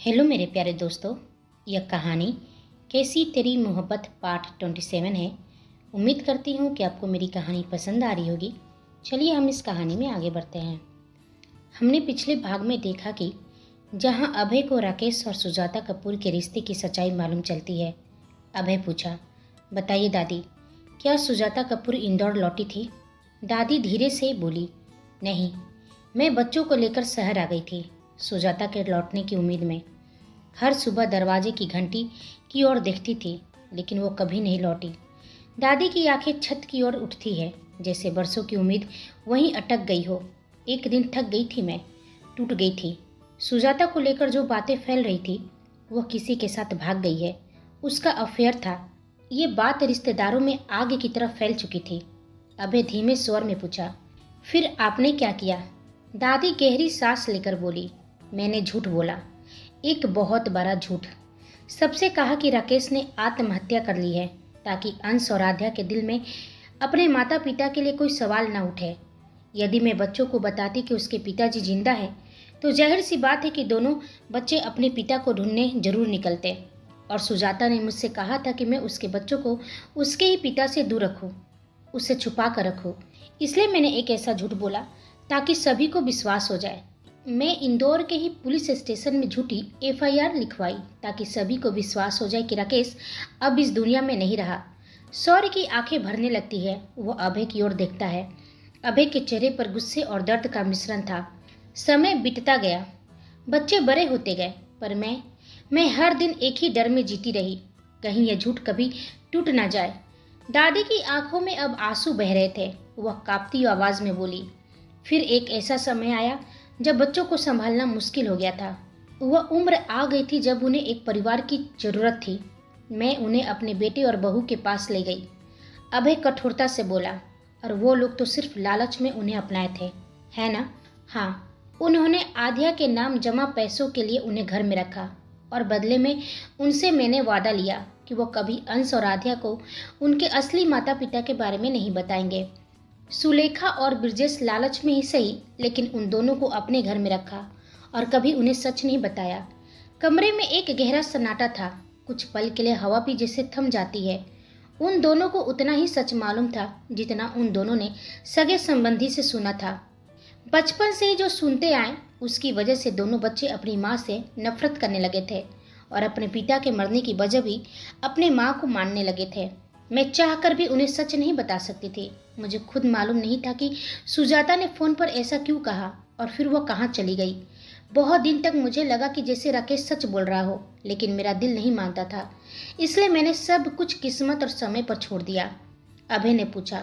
Hello मेरे प्यारे दोस्तों। यह कहानी कैसी तेरी मोहब्बत पार्ट 27 है। उम्मीद करती हूँ कि आपको मेरी कहानी पसंद आ रही होगी। चलिए हम इस कहानी में आगे बढ़ते हैं। हमने पिछले भाग में देखा कि जहाँ अभय को राकेश और सुजाता कपूर के रिश्ते की सच्चाई मालूम चलती है। अभय पूछा, बताइए दादी, क्या सुजाता कपूर इंदौर लौटी थी? दादी धीरे से बोली, नहीं, मैं बच्चों को लेकर शहर आ गई थी, सुजाता के लौटने की उम्मीद में। हर सुबह दरवाजे की घंटी की ओर देखती थी, लेकिन वो कभी नहीं लौटी। दादी की आंखें छत की ओर उठती है, जैसे बरसों की उम्मीद वहीं अटक गई हो। एक दिन थक गई थी मैं, टूट गई थी। सुजाता को लेकर जो बातें फैल रही थी, वह किसी के साथ भाग गई है, उसका अफेयर था। ये बात रिश्तेदारों में आग की तरह फैल चुकी थी। अबे धीमे स्वर में पूछा, फिर आपने क्या किया? दादी गहरी सांस लेकर बोली, मैंने झूठ बोला, एक बहुत बड़ा झूठ। सबसे कहा कि राकेश ने आत्महत्या कर ली है, ताकि अंश और आध्या के दिल में अपने माता पिता के लिए कोई सवाल न उठे। यदि मैं बच्चों को बताती कि उसके पिताजी जिंदा है, तो जाहिर सी बात है कि दोनों बच्चे अपने पिता को ढूंढने जरूर निकलते। और सुजाता ने मुझसे कहा था कि मैं उसके बच्चों को उसके ही पिता से दूर रखूं, उसे छुपा कर रखूं। इसलिए मैंने एक ऐसा झूठ बोला ताकि सभी को विश्वास हो जाए। मैं इंदौर के ही पुलिस स्टेशन में झूठी एफआईआर लिखवाई, ताकि सभी को विश्वास हो जाए कि राकेश अब इस दुनिया में नहीं रहा। सौर्य की आंखें भरने लगती है। वो अभय की ओर देखता है। अभय के चेहरे पर गुस्से और दर्द का मिश्रण था। समय बीतता गया, बच्चे बड़े होते गए, पर मैं हर दिन एक ही डर में जीती रही, कहीं यह झूठ कभी टूट ना जाए। दादी की आंखों में अब आंसू बह रहे थे। वह कांपती आवाज में बोली, फिर एक ऐसा समय आया जब बच्चों को संभालना मुश्किल हो गया था। वह उम्र आ गई थी जब उन्हें एक परिवार की जरूरत थी। मैं उन्हें अपने बेटे और बहू के पास ले गई। अभय कठोरता से बोला, और वो लोग तो सिर्फ लालच में उन्हें अपनाए थे, है ना? हाँ, उन्होंने आध्या के नाम जमा पैसों के लिए उन्हें घर में रखा, और बदले में उनसे मैंने वादा लिया कि वो कभी अंश और आध्या को उनके असली माता पिता के बारे में नहीं बताएंगे। सुलेखा और ब्रजेश लालच में ही सही, लेकिन उन दोनों को अपने घर में रखा और कभी उन्हें सच नहीं बताया। कमरे में एक गहरा सन्नाटा था। कुछ पल के लिए हवा भी जैसे थम जाती है। उन दोनों को उतना ही सच मालूम था जितना उन दोनों ने सगे संबंधी से सुना था। बचपन से ही जो सुनते आए, उसकी वजह से दोनों बच्चे अपनी माँ से नफरत करने लगे थे और अपने पिता के मरने की वजह भी अपने माँ को मानने लगे थे। मैं चाहकर भी उन्हें सच नहीं बता सकती थी। मुझे खुद मालूम नहीं था कि सुजाता ने फोन पर ऐसा क्यों कहा और फिर वह कहाँ चली गई। बहुत दिन तक मुझे लगा कि जैसे राकेश सच बोल रहा हो, लेकिन मेरा दिल नहीं मानता था। इसलिए मैंने सब कुछ किस्मत और समय पर छोड़ दिया। अभय ने पूछा,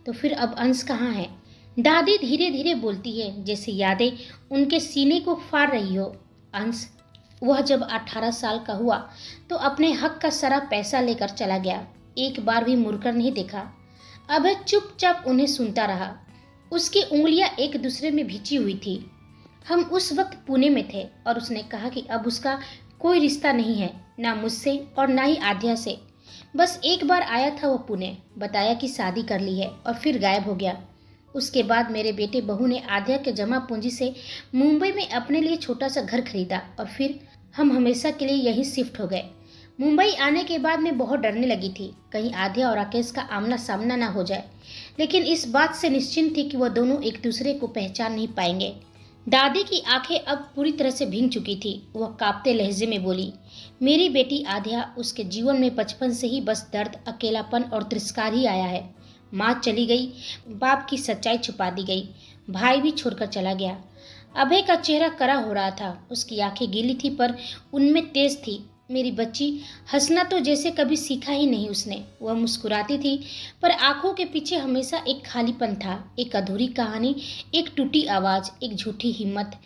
तो फिर अब अंश कहाँ है? दादी धीरे धीरे बोलती है, जैसे यादें उनके सीने को फाड़ रही हो। अंश, वह जब 18 साल का हुआ तो अपने हक का सारा पैसा लेकर चला गया, एक बार भी मुड़कर नहीं देखा। अभय चुपचाप उन्हें सुनता रहा। उसकी उंगलियां एक दूसरे में भिंची हुई थी। हम उस वक्त पुणे में थे और उसने कहा कि अब उसका कोई रिश्ता नहीं है, ना मुझसे और ना ही आध्या से। बस एक बार आया था वो पुणे, बताया कि शादी कर ली है और फिर गायब हो गया। उसके बाद मेरे बेटे बहू ने आध्या के जमा पूंजी से मुंबई में अपने लिए छोटा सा घर खरीदा और फिर हम हमेशा के लिए यहीं शिफ्ट हो गए। मुंबई आने के बाद मैं बहुत डरने लगी थी, कहीं आध्या और राकेश का आमना सामना ना हो जाए, लेकिन इस बात से निश्चिंत थी कि वह दोनों एक दूसरे को पहचान नहीं पाएंगे। दादी की आंखें अब पूरी तरह से भीग चुकी थी। वह कांपते लहजे में बोली, मेरी बेटी आध्या, उसके जीवन में बचपन से ही बस दर्द, अकेलापन और तिरस्कार ही आया है। माँ चली गई, बाप की सच्चाई छुपा दी गई, भाई भी छोड़कर चला गया। अभय का चेहरा कड़ा हो रहा था। उसकी आंखें गीली थी पर उनमें तेज थी। मेरी बच्ची, हंसना तो जैसे कभी सीखा ही नहीं उसने। वह मुस्कुराती थी पर आंखों के पीछे हमेशा एक खालीपन था, एक अधूरी कहानी, एक टूटी आवाज, एक झूठी हिम्मत।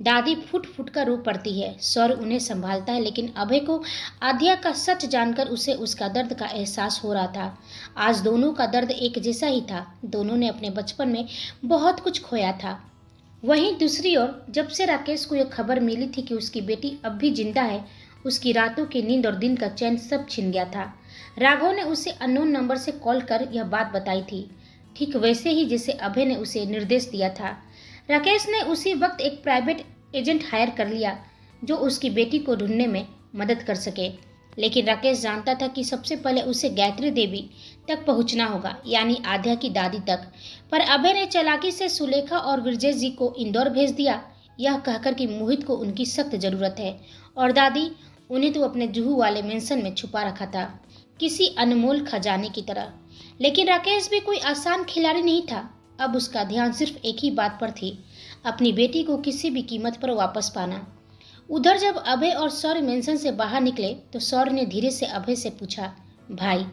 दादी फुट फुट कर रो पड़ती है। सौर उन्हें संभालता है, लेकिन अभय को आध्या का सच जानकर उसे उसका दर्द का एहसास हो रहा था। आज दोनों का दर्द एक जैसा ही था। दोनों ने अपने बचपन में बहुत कुछ खोया था। वहीं दूसरी ओर जब से राकेश को यह खबर मिली थी कि उसकी बेटी अब भी जिंदा है, उसकी रातों की नींद और दिन का चैन सब छिन गया था। राघव ने उसे अननोन नंबर से कॉल कर यह बात बताई थी, ठीक वैसे ही जैसे अभय ने उसे निर्देश दिया था। राकेश ने उसी वक्त एक प्राइवेट एजेंट हायर कर लिया, जो उसकी बेटी को ढूंढने में मदद कर सके। लेकिन राकेश जानता था कि सबसे पहले उसे गायत्री देवी तक पहुंचना होगा, यानी आध्या की दादी तक। पर अभय ने चालाकी से सुलेखा और विरजेश जी को इंदौर भेज दिया, यह कहकर कि मोहित को उनकी सख्त जरूरत है और दादी उन्हें तो अपने जुहू वाले मेंशन में छुपा रखा था, किसी अनमोल खजाने की तरह। लेकिन राकेश भी कोई आसान खिलाड़ी नहीं था। अब उसका ध्यान सिर्फ एक ही बात पर थी, अपनी बेटी को किसी भी कीमत पर वापस पाना। उधर जब अभय और सौर्य मेंशन से बाहर निकले तो सौर्य ने धीरे से अभय से पूछा, भाई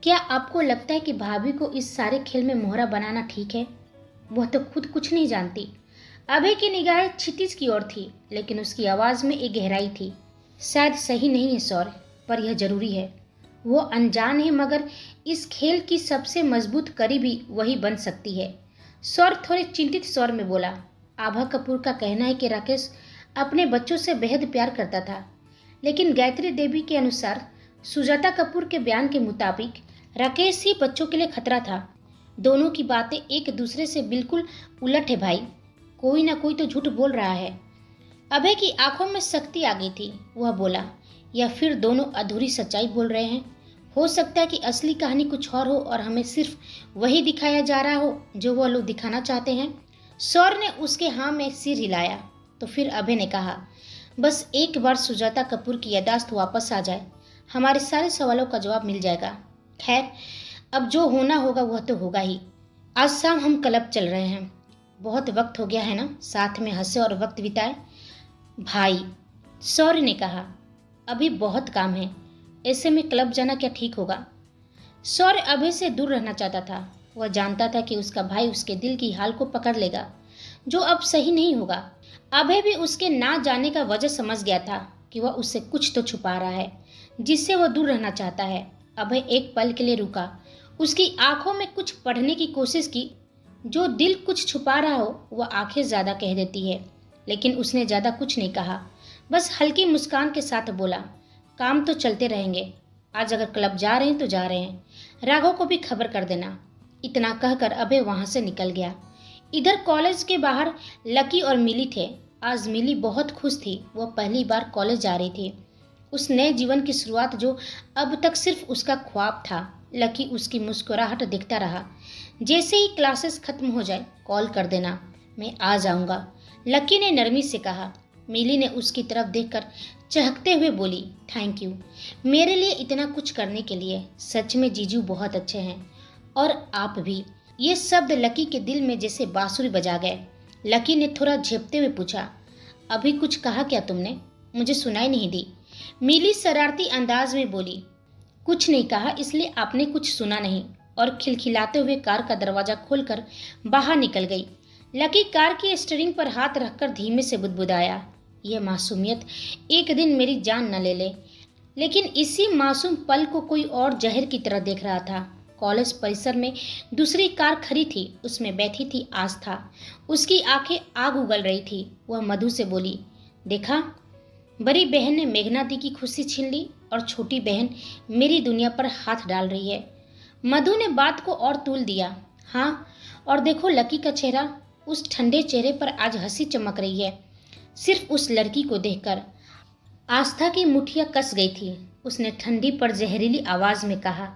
क्या आपको लगता है कि भाभी को इस सारे खेल में मोहरा बनाना ठीक है? वह तो खुद कुछ नहीं जानती। अभय की निगाहें क्षितिज की ओर थी, लेकिन उसकी आवाज में एक गहराई थी। शायद सही नहीं है सौर्य, पर यह जरूरी है। वो अनजान है, मगर इस खेल की सबसे मजबूत कड़ी भी वही बन सकती है। सौर्य थोड़े चिंतित स्वर में बोला, आभा कपूर का कहना है कि राकेश अपने बच्चों से बेहद प्यार करता था, लेकिन गायत्री देवी के अनुसार सुजाता कपूर के बयान के मुताबिक राकेश ही बच्चों के लिए खतरा था। दोनों की बातें एक दूसरे से बिल्कुल उलट है भाई, कोई ना कोई तो झूठ बोल रहा है। अभय की आंखों में शक्ति आ गई थी। वह बोला, या फिर दोनों अधूरी सच्चाई बोल रहे हैं। हो सकता है कि असली कहानी कुछ और हो और हमें सिर्फ वही दिखाया जा रहा हो जो वह लोग दिखाना चाहते हैं। सौर ने उसके हाँ में सिर हिलाया। तो फिर अभय ने कहा, बस एक बार सुजाता कपूर की यादाश्त वापस आ जाए, हमारे सारे सवालों का जवाब मिल जाएगा। खैर, अब जो होना होगा वह तो होगा ही। आज शाम हम क्लब चल रहे हैं। बहुत वक्त हो गया है ना, साथ में हंसे और वक्त बिताए। भाई, सौर्य ने कहा, अभी बहुत काम है, ऐसे में क्लब जाना क्या ठीक होगा? सौर्य अभय से दूर रहना चाहता था। वह जानता था कि उसका भाई उसके दिल की हाल को पकड़ लेगा, जो अब सही नहीं होगा। अभय भी उसके ना जाने का वजह समझ गया था कि वह उससे कुछ तो छुपा रहा है, जिससे वह दूर रहना चाहता है। अभय एक पल के लिए रुका, उसकी आंखों में कुछ पढ़ने की कोशिश की। जो दिल कुछ छुपा रहा हो वह आंखें ज्यादा कह देती है। लेकिन उसने ज्यादा कुछ नहीं कहा, बस हल्की मुस्कान के साथ बोला, काम तो चलते रहेंगे, आज अगर क्लब जा रहे हैं तो जा रहे हैं, राघव को भी खबर कर देना। इतना कहकर अभय वहां से निकल गया। इधर कॉलेज के बाहर लकी और मिली थे। आज मिली बहुत खुश थी, वह पहली बार कॉलेज जा रही थी, उस नए जीवन की शुरुआत जो अब तक सिर्फ उसका ख्वाब था। लकी उसकी मुस्कुराहट देखता रहा। जैसे ही क्लासेस खत्म हो जाए कॉल कर देना, मैं आ जाऊंगा, लकी ने नरमी से कहा। मिली ने उसकी तरफ देखकर चहकते हुए बोली, थैंक यू मेरे लिए इतना कुछ करने के लिए, सच में जीजू बहुत अच्छे हैं, और आप भी। ये शब्द लकी के दिल में जैसे बांसुरी बजा गए। लकी ने थोड़ा झेपते हुए पूछा, अभी कुछ कहा क्या तुमने? मुझे सुनाई नहीं दी। मिली शरारती अंदाज में बोली, कुछ नहीं कहा, इसलिए आपने कुछ सुना नहीं, और खिलखिलाते हुए कार का दरवाजा खोलकर बाहर निकल गई। लकी कार की स्टीयरिंग पर हाथ रखकर धीमे से बुदबुदाया, यह मासूमियत एक दिन मेरी जान न ले ले। लेकिन इसी मासूम पल को कोई और जहर की तरह देख रहा था। कॉलेज परिसर में दूसरी कार खड़ी थी, उसमें बैठी थी आस्था। उसकी आंखें आग उगल रही थी। वह मधु से बोली, देखा, बड़ी बहन ने मेघना दी की खुशी छीन ली और छोटी बहन मेरी दुनिया पर हाथ डाल रही है। मधु ने बात को और तूल दिया। हाँ, और देखो लकी का चेहरा, उस ठंडे चेहरे पर आज हंसी चमक रही है, सिर्फ उस लड़की को देखकर। आस्था की मुठियां कस गई थी। उसने ठंडी पर जहरीली आवाज में कहा,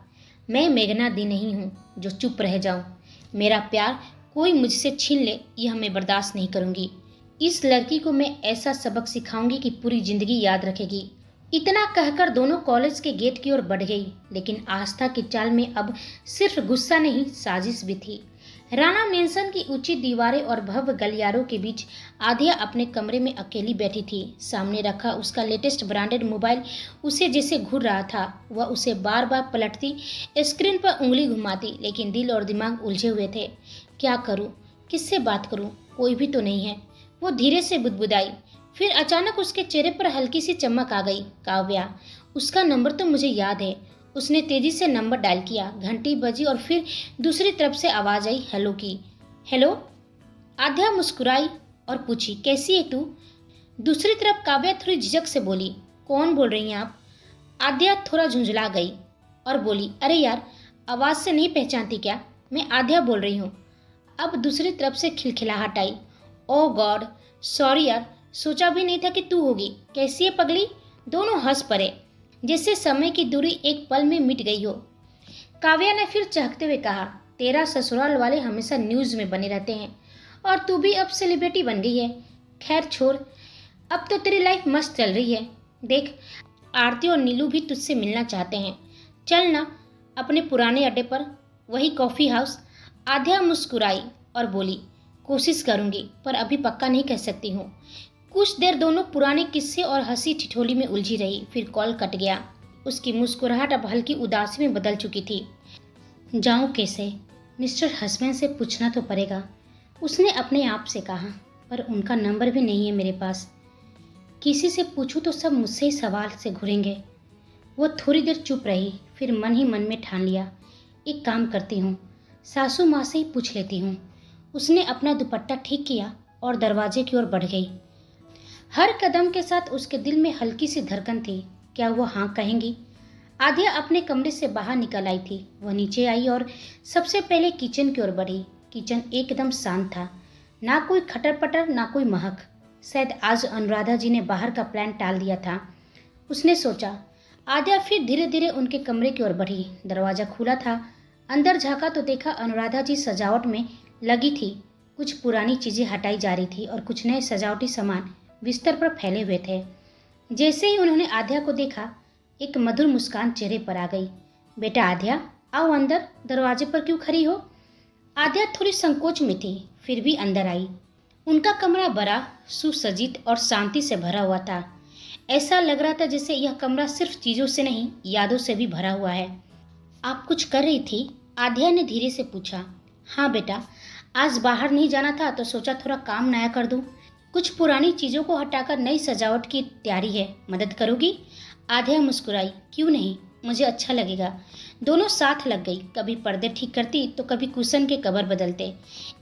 मैं मेघना दी नहीं हूँ जो चुप रह जाऊं। मेरा प्यार कोई मुझसे छीन ले, यह मैं बर्दाश्त नहीं करूंगी। इस लड़की को मैं ऐसा सबक सिखाऊंगी कि पूरी जिंदगी याद रखेगी। इतना कहकर दोनों कॉलेज के गेट की ओर बढ़ गई। लेकिन आस्था की चाल में अब सिर्फ गुस्सा नहीं, साजिश भी थी। राणा मेंशन की ऊंची दीवारें और भव्य गलियारों के बीच आध्या अपने कमरे में अकेली बैठी थी। सामने रखा उसका लेटेस्ट ब्रांडेड मोबाइल उसे जैसे घूर रहा था। वह उसे बार बार पलटती, स्क्रीन पर उंगली घुमाती, लेकिन दिल और दिमाग उलझे हुए थे। क्या करूं, किससे बात करूं, कोई भी तो नहीं है, वो धीरे से बुदबुदाई। फिर अचानक उसके चेहरे पर हल्की सी चमक आ गई। काव्या, उसका नंबर तो मुझे याद है। उसने तेजी से नंबर डायल किया। घंटी बजी और फिर दूसरी तरफ से आवाज आई, हेलो की। हेलो। आध्या मुस्कुराई और पूछी, कैसी है तू? दूसरी तरफ काव्या थोड़ी झिझक से बोली, कौन बोल रही हैं आप? आध्या थोड़ा झुंझला गई और बोली, अरे यार, आवाज से नहीं पहचानती क्या? मैं आध्या बोल रही हूँ। अब दूसरी तरफ से खिलखिलाहट आई। ओ गॉड, सॉरी यार, सोचा भी नहीं था कि तू होगी। कैसी है पगली? दोनों हंस पड़े, जैसे समय की दूरी एक पल में मिट गई हो। काव्या ने फिर चहकते हुए कहा, तेरा ससुराल वाले हमेशा न्यूज़ में बने रहते हैं और तू भी अब सेलिब्रिटी बन गई है। खैर छोड़, अब तो तेरी लाइफ मस्त चल रही है। देख, आरती और नीलू भी तुझसे मिलना चाहते हैं। चल ना अपने पुराने अड्डे पर, वही कॉफ़ी हाउस। आध्या मुस्कुराई और बोली, कोशिश करूंगी, पर अभी पक्का नहीं कह सकती हूँ। कुछ देर दोनों पुराने किस्से और हंसी ठिठोली में उलझी रही। फिर कॉल कट गया। उसकी मुस्कुराहट अब हल्की उदासी में बदल चुकी थी। जाऊं कैसे? मिस्टर हस्बैंड से पूछना तो पड़ेगा, उसने अपने आप से कहा, पर उनका नंबर भी नहीं है मेरे पास। किसी से पूछूं तो सब मुझसे ही सवाल से घुरेंगे। वो थोड़ी देर चुप रही, फिर मन ही मन में ठान लिया, एक काम करती हूँ, सासू माँ से ही पूछ लेती हूँ। उसने अपना दुपट्टा ठीक किया और दरवाजे की ओर बढ़ गई। हर कदम के साथ उसके दिल में हल्की सी धड़कन थी। क्या वो हाँ कहेंगी? आध्या अपने कमरे से बाहर निकल आई थी। वह नीचे आई और सबसे पहले किचन की ओर बढ़ी। किचन एकदम शांत था, ना कोई खटर पटर, ना कोई महक। शायद आज अनुराधा जी ने बाहर का प्लान टाल दिया था, उसने सोचा। आध्या फिर धीरे धीरे उनके कमरे की ओर बढ़ी। दरवाजा खुला था। अंदर झांका तो देखा अनुराधा जी सजावट में लगी थी। कुछ पुरानी चीजें हटाई जा रही थी और कुछ नए सजावटी सामान बिस्तर पर फैले हुए थे। जैसे ही उन्होंने आध्या को देखा, एक मधुर मुस्कान चेहरे पर आ गई। बेटा आध्या, आओ अंदर, दरवाजे पर क्यों खड़ी हो? आध्या थोड़ी संकोच में थी, फिर भी अंदर आई। उनका कमरा बड़ा, सुसज्जित और शांति से भरा हुआ था। ऐसा लग रहा था जैसे यह कमरा सिर्फ चीजों से नहीं, यादों से भी भरा हुआ है। आप कुछ कर रही थी? आध्या ने धीरे से पूछा। हाँ बेटा, आज बाहर नहीं जाना था तो सोचा थोड़ा काम नया कर दूं। कुछ पुरानी चीजों को हटाकर नई सजावट की तैयारी है, मदद करोगी? आध्या मुस्कुराई। क्यों नहीं, मुझे अच्छा लगेगा। दोनों साथ लग गई, कभी पर्दे ठीक करती तो कभी कुशन के कवर बदलते।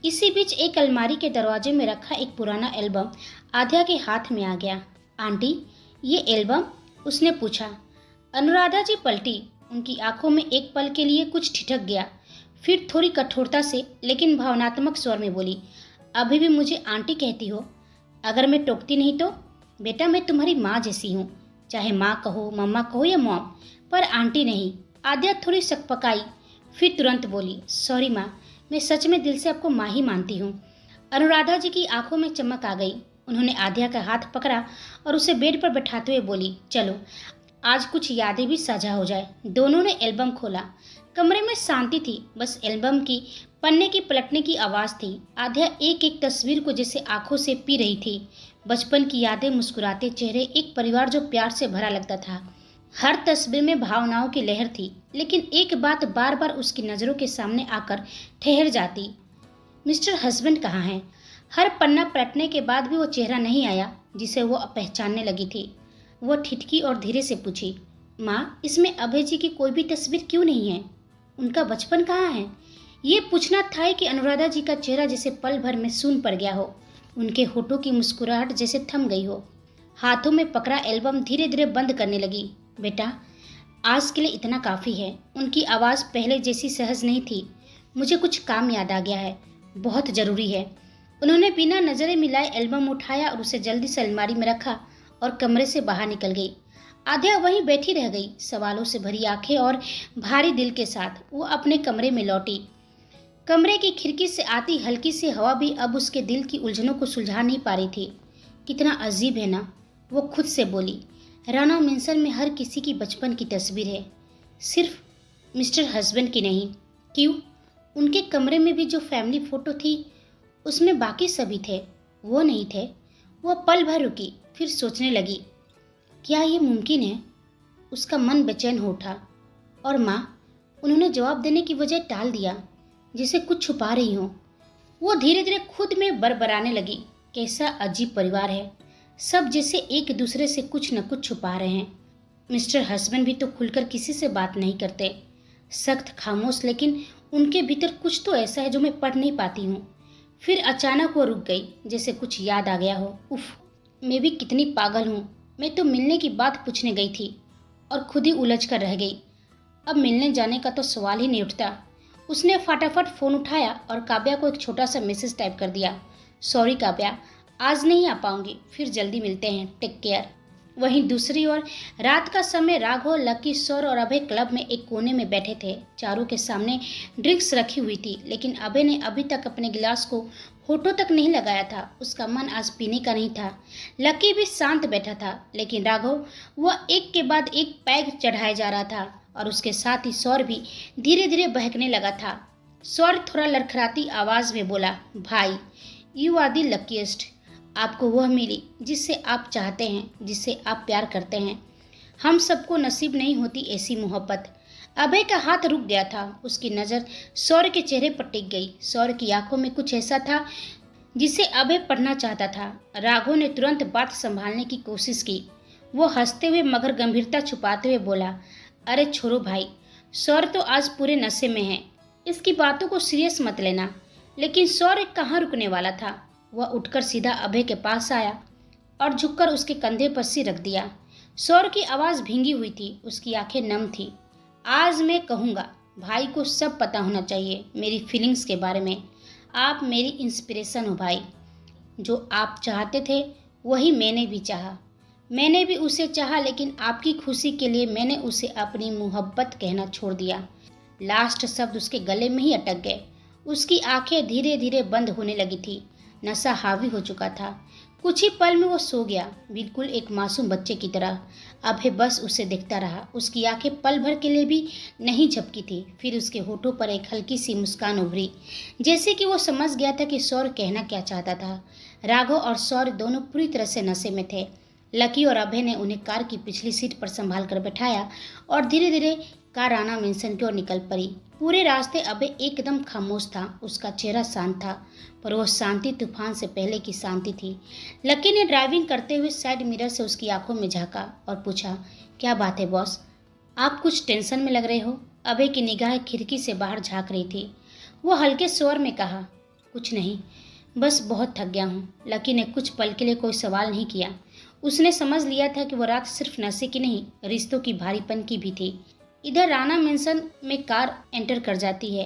इसी बीच एक अलमारी के दरवाजे में रखा एक पुराना एल्बम आध्या के हाथ में आ गया। आंटी, ये एल्बम? उसने पूछा। अनुराधा जी पलटी। उनकी आंखों में एक पल के लिए कुछ ठिठक गया, फिर थोड़ी कठोरता से लेकिन भावनात्मक स्वर में बोली, अभी भी मुझे आंटी कहती हो? अगर मैं टोकती नहीं तो? बेटा, मैं तुम्हारी माँ जैसी हूँ, चाहे माँ कहो, मम्मा कहो या मॉम, पर आंटी नहीं। आद्या थोड़ी सकपकाई, फिर तुरंत बोली, सॉरी माँ, मैं सच में दिल से आपको माँ ही मानती हूँ। अनुराधा जी की आंखों में चमक आ गई। उन्होंने आद्या का हाथ पकड़ा और उसे बेड पर बैठाते हुए बोली, चलो आज कुछ यादें भी साझा हो जाए। दोनों ने एल्बम खोला। कमरे में शांति थी, बस एल्बम की पन्ने की पलटने की आवाज थी। आध्या एक एक तस्वीर को जैसे आंखों से पी रही थी। बचपन की यादें, मुस्कुराते चेहरे, एक परिवार जो प्यार से भरा लगता था। हर तस्वीर में भावनाओं की लहर थी, लेकिन एक बात बार बार उसकी नजरों के सामने आकर ठहर जाती, मिस्टर हस्बैंड कहाँ हैं? हर पन्ना पलटने के बाद भी वो चेहरा नहीं आया जिसे वो पहचानने लगी थी। वो ठिठकी और धीरे से पूछी, माँ, इसमें अभय जी की कोई भी तस्वीर क्यों नहीं है? उनका बचपन कहाँ है? ये पूछना था कि अनुराधा जी का चेहरा जैसे पल भर में सून पड़ गया हो। उनके होठों की मुस्कुराहट जैसे थम गई हो। हाथों में पकड़ा एल्बम धीरे धीरे बंद करने लगी। बेटा, आज के लिए इतना काफ़ी है। उनकी आवाज़ पहले जैसी सहज नहीं थी। मुझे कुछ काम याद आ गया है, बहुत ज़रूरी है। उन्होंने बिना नज़रें मिलाए एल्बम उठाया और उसे जल्दी से अलमारी में रखा और कमरे से बाहर निकल गई। आध्या वहीं बैठी रह गई, सवालों से भरी आंखें और भारी दिल के साथ। वो अपने कमरे में लौटी। कमरे की खिड़की से आती हल्की सी हवा भी अब उसके दिल की उलझनों को सुलझा नहीं पा रही थी। कितना अजीब है ना, वो खुद से बोली। राणा मेंशन में हर किसी की बचपन की तस्वीर है, सिर्फ मिस्टर हस्बैंड की नहीं। क्यों? उनके कमरे में भी जो फैमिली फोटो थी उसमें बाकी सभी थे, वो नहीं थे। वो पल भर रुकी, फिर सोचने लगी, क्या ये मुमकिन है? उसका मन बेचैन हो उठा। और माँ, उन्होंने जवाब देने की वजह टाल दिया, जैसे कुछ छुपा रही हो। वो धीरे धीरे खुद में बड़बड़ाने लगी, कैसा अजीब परिवार है, सब जैसे एक दूसरे से कुछ न कुछ छुपा रहे हैं। मिस्टर हस्बैंड भी तो खुलकर किसी से बात नहीं करते, सख्त खामोश, लेकिन उनके भीतर कुछ तो ऐसा है जो मैं पढ़ नहीं पाती हूँ। फिर अचानक वो रुक गई, जैसे कुछ याद आ गया हो। उफ, मैं भी कितनी पागल हूँ। मैं तो मिलने की बात पूछने गई थी और खुद ही उलझ कर रह गई। अब मिलने जाने का तो सवाल ही नहीं उठता। उसने फटाफट फ़ोन उठाया और काव्या को एक छोटा सा मैसेज टाइप कर दिया, सॉरी काव्या, आज नहीं आ पाऊंगी, फिर जल्दी मिलते हैं, टेक केयर। वहीं दूसरी ओर रात का समय राघव, लकी, सौर और अभय क्लब में एक कोने में बैठे थे। चारों के सामने ड्रिंक्स रखी हुई थी, लेकिन अभय ने अभी तक अपने गिलास को होठों तक नहीं लगाया था। उसका मन आज पीने का नहीं था। लकी भी शांत बैठा था, लेकिन राघव वह एक के बाद एक पैग चढ़ाए जा रहा था और उसके साथ ही सौर भी धीरे धीरे बहकने लगा था। सौर थोड़ा लड़खड़ाती आवाज में बोला, भाई, यू आर दी लकीएस्ट। आपको वह मिली जिससे आप चाहते हैं, जिससे आप प्यार करते हैं। हम सबको नसीब नहीं होती ऐसी मोहब्बत। अभय का हाथ रुक गया था। उसकी नज़र सौर के चेहरे पर टिक गई। सौर की आंखों में कुछ ऐसा था जिसे अभय पढ़ना चाहता था। राघव ने तुरंत बात संभालने की कोशिश की। वो हंसते हुए मगर गंभीरता छुपाते हुए बोला, अरे छोड़ो भाई, सौर तो आज पूरे नशे में है, इसकी बातों को सीरियस मत लेना। लेकिन सौर कहाँ रुकने वाला था। वह उठकर सीधा अभय के पास आया और झुककर उसके कंधे पर सिर रख दिया। सौर की आवाज़ भींगी हुई थी, उसकी आंखें नम थी। आज मैं कहूँगा, भाई को सब पता होना चाहिए मेरी फीलिंग्स के बारे में। आप मेरी इंस्पिरेशन हो भाई। जो आप चाहते थे वही मैंने भी चाहा। मैंने भी उसे चाहा, लेकिन आपकी खुशी के लिए मैंने उसे अपनी मोहब्बत कहना छोड़ दिया। लास्ट शब्द उसके गले में ही अटक गए। उसकी आंखें धीरे धीरे बंद होने लगी थी। नशा हावी हो चुका था। कुछ ही पल में वो सो गया, बिल्कुल एक मासूम बच्चे की तरह। अभय बस उसे देखता रहा। उसकी आंखें पल भर के लिए भी नहीं झपकी थी। फिर उसके होठों पर एक हल्की सी मुस्कान उभरी, जैसे कि वो समझ गया था कि सौर कहना क्या चाहता था। राघव और सौर दोनों पूरी तरह से नशे में थे। लकी और अभय ने उन्हें कार की पिछली सीट पर संभाल कर बैठाया और धीरे धीरे कार राणा मेंशन की ओर निकल पड़ी। पूरे रास्ते अभय एकदम खामोश था। उसका चेहरा शांत था, पर वह शांति तूफान से पहले की शांति थी। लकी ने ड्राइविंग करते हुए साइड मिरर से उसकी आंखों में झांका और पूछा, क्या बात है बॉस, आप कुछ टेंशन में लग रहे हो। अभय की निगाह खिड़की से बाहर झांक रही थी। वो हल्के स्वर में कहा, कुछ नहीं, बस बहुत थक गया हूँ। लकी ने कुछ पल के लिए कोई सवाल नहीं किया। उसने समझ लिया था कि वह रात सिर्फ नशे की नहीं, रिश्तों की भारीपन की भी थी। इधर राणा मेंशन में कार एंटर कर जाती है।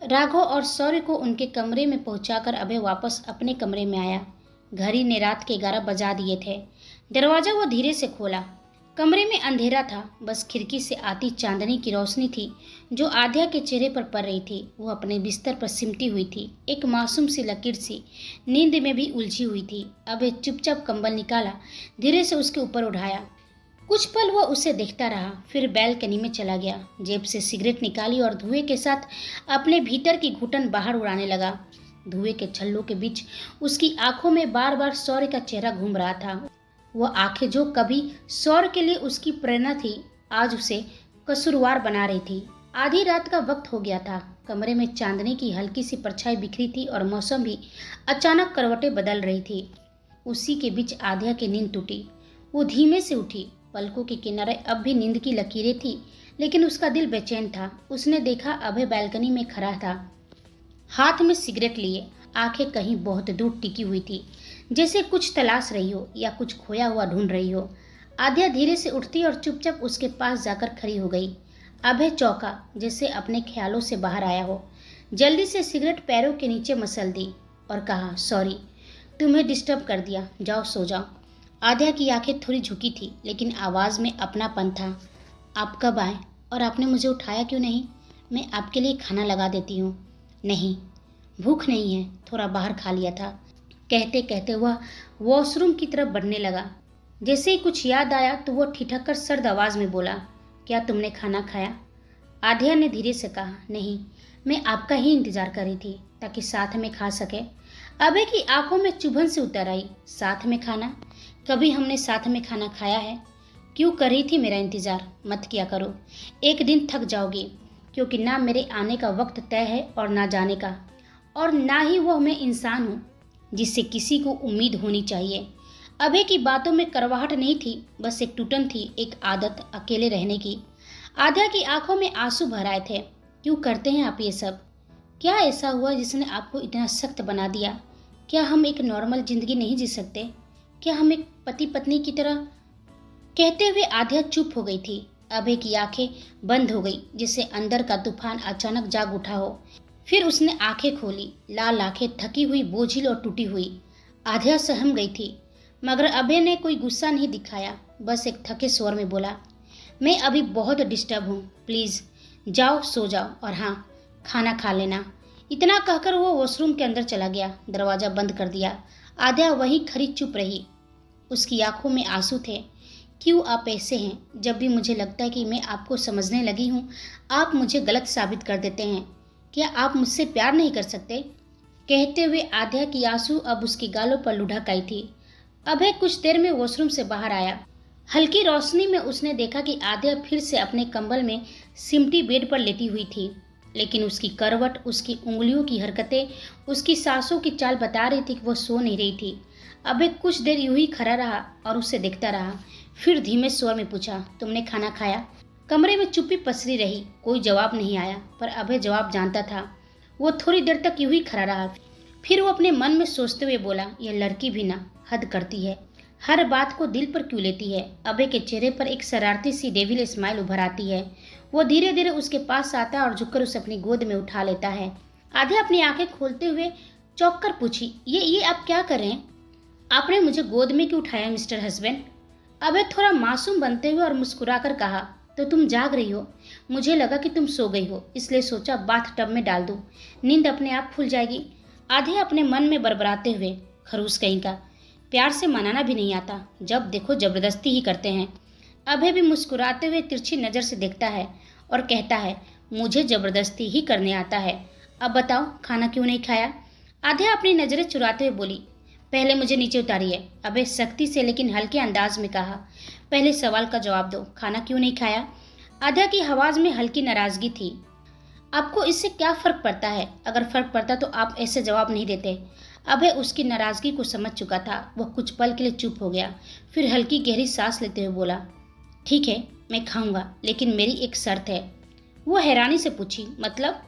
राघव और सौर्य को उनके कमरे में पहुंचाकर अभय वापस अपने कमरे में आया। घड़ी ने रात के 11 बजा दिए थे। दरवाजा वो धीरे से खोला। कमरे में अंधेरा था, बस खिड़की से आती चांदनी की रोशनी थी जो आध्या के चेहरे पर पड़ रही थी। वो अपने बिस्तर पर सिमटी हुई थी, एक मासूम सी लकीर सी नींद में भी उलझी हुई थी। अभय चुपचाप कंबल निकाला, धीरे से उसके ऊपर उठाया। कुछ पल वह उसे देखता रहा, फिर बैल्कनी में चला गया। जेब से सिगरेट निकाली और धुएं के साथ अपने भीतर की घुटन बाहर उड़ाने लगा। धुएं के छल्लों के बीच उसकी आंखों में बार बार सौर्य का चेहरा घूम रहा था। वह आंखें जो कभी सौर्य के लिए उसकी प्रेरणा थी, आज उसे कसूरवार बना रही थी। आधी रात का वक्त हो गया था। कमरे में चांदनी की हल्की सी परछाई बिखरी थी और मौसम भी अचानक करवटें बदल रही थी। उसी के बीच आध्या की नींद टूटी। वो धीमे से उठी। पलकों के किनारे अब भी नींद की लकीरें थी, लेकिन उसका दिल बेचैन था। उसने देखा अभय बालकनी में खड़ा था, हाथ में सिगरेट लिए, आंखें कहीं बहुत दूर टिकी हुई थी, जैसे कुछ तलाश रही हो या कुछ खोया हुआ ढूंढ रही हो। आध्या धीरे से उठती और चुपचाप उसके पास जाकर खड़ी हो गई। अभय चौंका, जैसे अपने ख्यालों से बाहर आया हो। जल्दी से सिगरेट पैरों के नीचे मसल दी और कहा, सॉरी, तुम्हें डिस्टर्ब कर दिया, जाओ सो जाओ। आध्या की आंखें थोड़ी झुकी थी, लेकिन आवाज़ में अपनापन था। आप कब आए और आपने मुझे उठाया क्यों नहीं? मैं आपके लिए खाना लगा देती हूँ। नहीं, भूख नहीं है, थोड़ा बाहर खा लिया था। कहते कहते वह वॉशरूम की तरफ बढ़ने लगा। जैसे ही कुछ याद आया तो वह ठिठक कर सर्द आवाज़ में बोला, क्या तुमने खाना खाया? आध्या ने धीरे से कहा, नहीं, मैं आपका ही इंतज़ार कर रही थी ताकि साथ में खा सके। अभय की आंखों में चुभन से उतर आई। साथ में खाना? कभी हमने साथ में खाना खाया है? क्यों कर रही थी मेरा इंतज़ार? मत किया करो, एक दिन थक जाओगी, क्योंकि ना मेरे आने का वक्त तय है और ना जाने का, और ना ही वह मैं इंसान हूँ जिससे किसी को उम्मीद होनी चाहिए। अभय की बातों में करवाहट नहीं थी, बस एक टूटन थी, एक आदत अकेले रहने की। आध्या की आंखों में आंसू भर आए थे। क्यों करते हैं आप ये सब? क्या ऐसा हुआ जिसने आपको इतना सख्त बना दिया? क्या हम एक नॉर्मल जिंदगी नहीं जी सकते? क्या हम एक पति पत्नी की तरह? कहते हुए आध्या चुप हो गई थी। अभय की आंखें बंद हो गई, जिससे अंदर का तूफान अचानक जाग उठा हो। फिर उसने आंखें खोली, लाल आंखें, थकी हुई, बोझिल और टूटी हुई। आध्या सहम गई थी, मगर अभय ने कोई गुस्सा नहीं दिखाया, बस एक थके स्वर में बोला, मैं अभी बहुत डिस्टर्ब हूँ, प्लीज़ जाओ सो जाओ और हाँ, खाना खा लेना। इतना कहकर वो वॉशरूम के अंदर चला गया, दरवाज़ा बंद कर दिया। आध्या वहीं खड़ी चुप रही, उसकी आंखों में आंसू थे। क्यों आप ऐसे हैं? जब भी मुझे लगता है कि मैं आपको समझने लगी हूँ, आप मुझे गलत साबित कर देते हैं। क्या आप मुझसे प्यार नहीं कर सकते? कहते हुए आध्या की आंसू अब उसकी गालों पर लुढ़क आई थी। अभय कुछ देर में वॉशरूम से बाहर आया। हल्की रोशनी में उसने देखा कि आध्या फिर से अपने कंबल में सिमटी बेड पर लेटी हुई थी, लेकिन उसकी करवट, उसकी उंगलियों की हरकतें, उसकी सांसों की चाल बता रही थी कि वो सो नहीं रही थी। अभय कुछ देर यूं ही खड़ा रहा और उसे देखता रहा, फिर धीमे स्वर में पूछा, तुमने खाना खाया? कमरे में चुप्पी पसरी रही, कोई जवाब नहीं आया, पर अभय जवाब जानता था। वो थोड़ी देर तक यूं ही खड़ा रहा, फिर वो अपने मन में सोचते हुए बोला, यह लड़की भी ना हद करती है, हर बात को दिल पर क्यों लेती है। अभय के चेहरे पर एक शरारती सी डेविल स्माइल उभर आती है। वो धीरे धीरे उसके पास आता है और झुककर उसे अपनी गोद में उठा लेता है। आध्या अपनी आंखें खोलते हुए चौंक कर पूछी, ये आप क्या कर रहे हैं? आपने मुझे गोद में क्यों उठाया मिस्टर हस्बैंड? अभय थोड़ा मासूम बनते हुए और मुस्कुराकर कहा, तो तुम जाग रही हो, मुझे लगा कि तुम सो गई हो, इसलिए सोचा बाथ टब में डाल दूं, नींद अपने आप खुल जाएगी। आध्या अपने मन में बड़बड़ाते हुए, खरूस कहीं का, प्यार से मनाना भी नहीं आता, जब देखो जबरदस्ती ही करते हैं। अभय भी मुस्कुराते हुए तिरछी नज़र से देखता है और कहता है, मुझे जबरदस्ती ही करने आता है। अब बताओ खाना क्यों नहीं खाया? आध्या अपनी नज़रें चुराते हुए बोली, पहले मुझे नीचे उतारिए। अभय सख्ती से लेकिन हल्के अंदाज में कहा, पहले सवाल का जवाब दो, खाना क्यों नहीं खाया? आध्या की आवाज में हल्की नाराजगी थी। आपको इससे क्या फर्क पड़ता है? अगर फर्क पड़ता तो आप ऐसे जवाब नहीं देते। अभय उसकी नाराजगी को समझ चुका था। वह कुछ पल के लिए चुप हो गया, फिर हल्की गहरी सांस लेते हुए बोला, ठीक है मैं खाऊंगा, लेकिन मेरी एक शर्त है। वो हैरानी से पूछी, मतलब?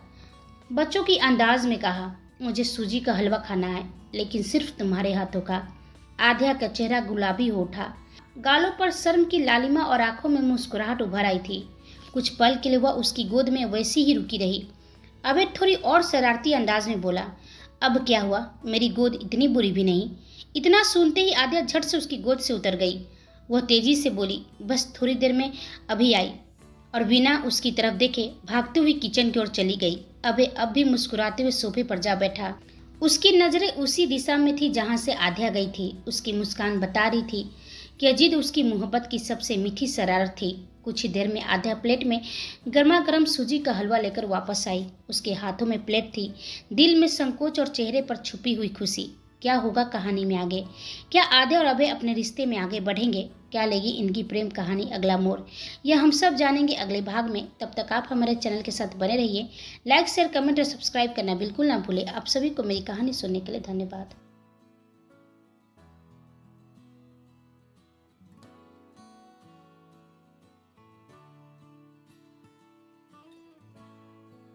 बच्चों की अंदाज में कहा, मुझे सूजी का हलवा खाना है, लेकिन सिर्फ तुम्हारे हाथों का। आध्या का चेहरा गुलाबी हो उठा, गालों पर शर्म की लालिमा और आंखों में मुस्कुराहट उभर आई थी। कुछ पल के लिए वह उसकी गोद में वैसी ही रुकी रही। अभय थोड़ी और शरारती अंदाज में बोला, अब क्या हुआ? मेरी गोद इतनी बुरी भी नहीं। इतना सुनते ही आध्या झट से उसकी गोद से उतर गई। वह तेजी से बोली, बस थोड़ी देर में अभी आई, और बिना उसकी तरफ देखे भागते हुए किचन की ओर चली गई। अभय अब भी मुस्कुराते हुए सोफे पर जा बैठा। उसकी नजरें उसी दिशा में थी जहां से आध्या गई थी। उसकी मुस्कान बता रही थी कि अजीत उसकी मोहब्बत की सबसे मीठी शरारत थी। कुछ ही देर में आध्या प्लेट में गर्मा गर्म सूजी का हलवा लेकर वापस आई। उसके हाथों में प्लेट थी, दिल में संकोच और चेहरे पर छुपी हुई खुशी। क्या होगा कहानी में आगे? क्या आध्या और अभय अपने रिश्ते में आगे बढ़ेंगे? क्या लेगी इनकी प्रेम कहानी अगला मोड़? यह हम सब जानेंगे अगले भाग में। तब तक आप हमारे चैनल के साथ बने रहिए। लाइक शेयर कमेंट और सब्सक्राइब करना बिल्कुल ना भूलें। आप सभी को मेरी कहानी सुनने के लिए धन्यवाद।